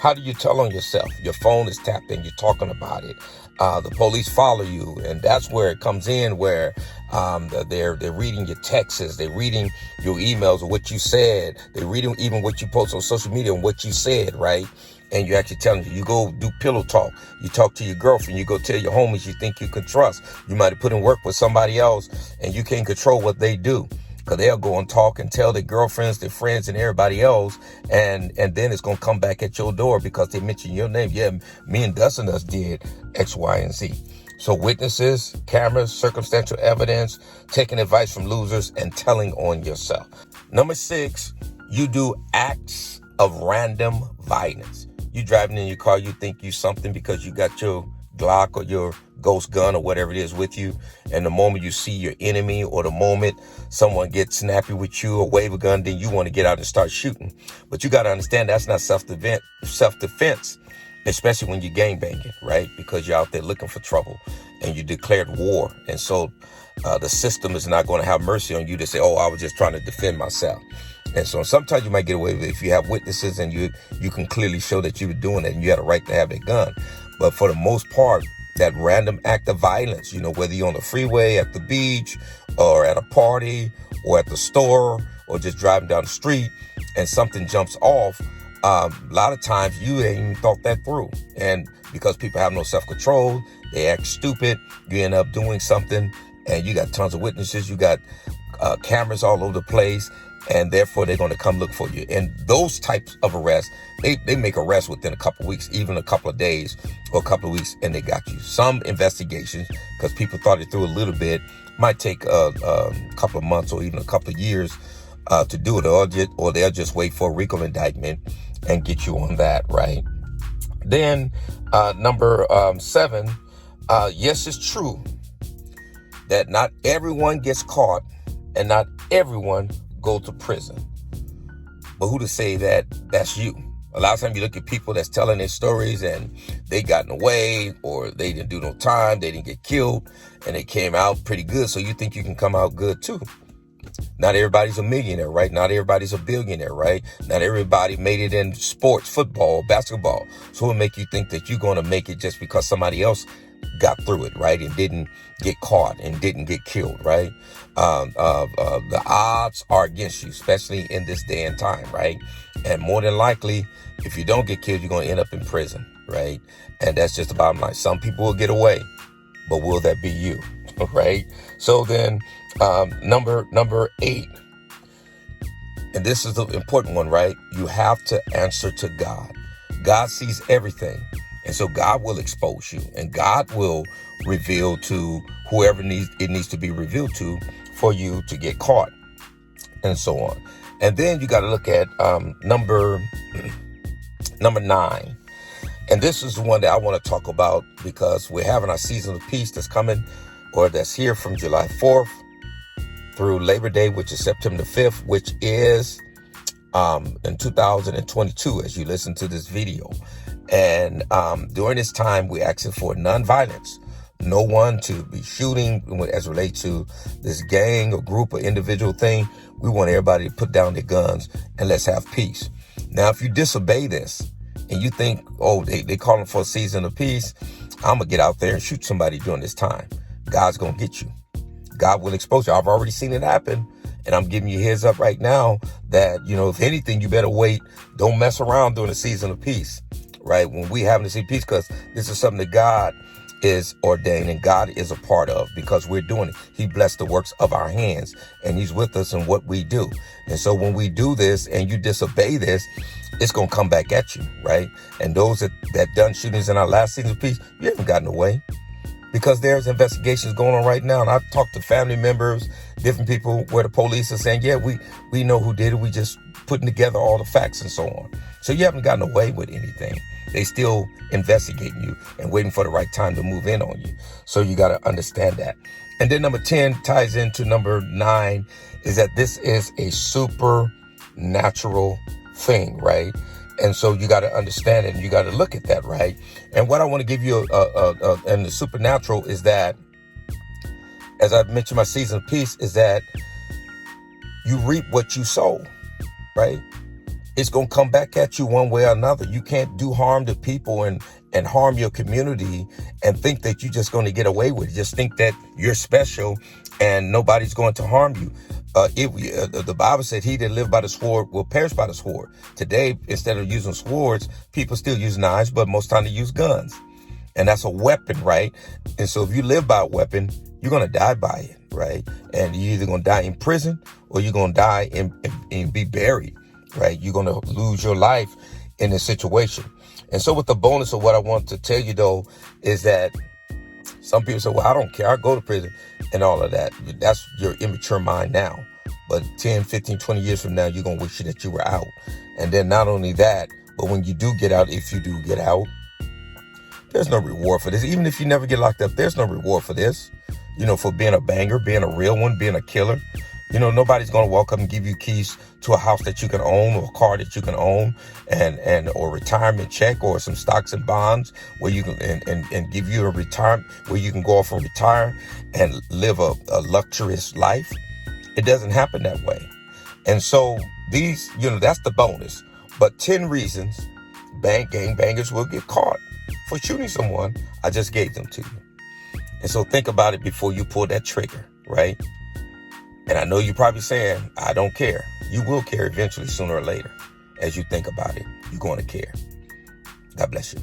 How do you tell on yourself? Your phone is tapped and you're talking about it. The police follow you, and that's where it comes in, where they're reading your texts, they're reading your emails or what you said, they're reading even what you post on social media and what you said, right? And you're actually telling you go do pillow talk. You talk to your girlfriend. You go tell your homies you think you can trust. You might have put in work with somebody else and you can't control what they do. Because they'll go and talk and tell their girlfriends, their friends, and everybody else. And then it's going to come back at your door because they mentioned your name. Yeah, me and Dustin us did X, Y, and Z. So witnesses, cameras, circumstantial evidence, taking advice from losers, and telling on yourself. Number 6, you do acts of random violence. You driving in your car, you think you something because you got your Glock or your ghost gun or whatever it is with you. And the moment you see your enemy or the moment someone gets snappy with you or wave a gun, then you want to get out and start shooting. But you got to understand that's not self-defense, especially when you're gangbanging, right? Because you're out there looking for trouble and you declared war. And so the system is not going to have mercy on you to say, oh, I was just trying to defend myself. And so sometimes you might get away with it if you have witnesses and you can clearly show that you were doing it and you had a right to have a gun. But for the most part, that random act of violence, whether you're on the freeway, at the beach, or at a party, or at the store, or just driving down the street, and something jumps off, a lot of times you ain't even thought that through. And because people have no self-control, they act stupid, you end up doing something, and you got tons of witnesses, you got cameras all over the place, and therefore they're going to come look for you. And those types of arrests, they make arrests within a couple of weeks, even a couple of days or a couple of weeks, and they got you. Some investigations, because people thought it through a little bit, might take a couple of months or even a couple of years to do it, or they'll just wait for a RICO indictment and get you on that, right? Then number 7, yes, it's true that not everyone gets caught and not everyone go to prison. But who to say that that's you? A lot of times you look at people that's telling their stories and they gotten away, or they didn't do no time, they didn't get killed, and they came out pretty good. So you think you can come out good too. Not everybody's a millionaire, right? Not everybody's a billionaire, right? Not everybody made it in sports, football, basketball. So it'll make you think that you're going to make it just because somebody else got through it, right? And didn't get caught and didn't get killed, right? The odds are against you, especially in this day and time, right? And more than likely, if you don't get killed, you're going to end up in prison, right? And that's just the bottom line. Some people will get away, but will that be you, right? So then number 8, and this is the important one, right? You have to answer to God. God sees everything. And so God will expose you, and God will reveal to whoever it needs to be revealed to for you to get caught, and so on. And then you got to look at number 9. And this is the one that I want to talk about because we're having our season of peace that's coming, or that's here from July 4th through Labor Day, which is September 5th, which is in 2022 as you listen to this video. And during this time, we're asking for nonviolence. No one to be shooting as it relates to this gang or group or individual thing. We want everybody to put down their guns and let's have peace. Now, if you disobey this and you think, oh, they calling for a season of peace, I'm going to get out there and shoot somebody during this time. God's going to get you. God will expose you. I've already seen it happen. And I'm giving you a heads up right now that, if anything, you better wait. Don't mess around during the season of peace, right? When we having to see peace, because this is something that God is ordained and God is a part of because we're doing it. He blessed the works of our hands and he's with us in what we do. And so when we do this and you disobey this, it's going to come back at you, right? And those that done shootings in our last season of peace, you haven't gotten away because there's investigations going on right now. And I've talked to family members, different people where the police are saying, yeah, we know who did it. We just putting together all the facts and so on. So you haven't gotten away with anything. They still investigating you and waiting for the right time to move in on you. So you got to understand that. And then number 10 ties into number 9 is that this is a supernatural thing, right? And so you got to understand it and you got to look at that, right? And what I want to give you and the supernatural is that, as I mentioned, my season of peace is that you reap what you sow, right? it's going to come back at you one way or another. You can't do harm to people and harm your community and think that you're just going to get away with it. Just think that you're special and nobody's going to harm you. The Bible said he that live by the sword will perish by the sword. Today, instead of using swords, people still use knives, but most time they use guns. And that's a weapon, right? And so if you live by a weapon, you're going to die by it, right? And you're either going to die in prison or you're going to die and be buried, right? You're going to lose your life in this situation. And so with the bonus of what I want to tell you, though, is that some people say, well, I don't care. I go to prison and all of that. That's your immature mind now. But 10, 15, 20 years from now, you're going to wish that you were out. And then not only that, but when you do get out, if you do get out, there's no reward for this. Even if you never get locked up, there's no reward for this. For being a banger, being a real one, being a killer. Nobody's going to walk up and give you keys to a house that you can own or a car that you can own or retirement check or some stocks and bonds where you can and give you a retirement where you can go off and retire and live a luxurious life. It doesn't happen that way. And so these, that's the bonus. But 10 reasons gangbangers will get caught for shooting someone. I just gave them to you. And so think about it before you pull that trigger, right? And I know you're probably saying, I don't care. You will care eventually, sooner or later. As you think about it, you're going to care. God bless you.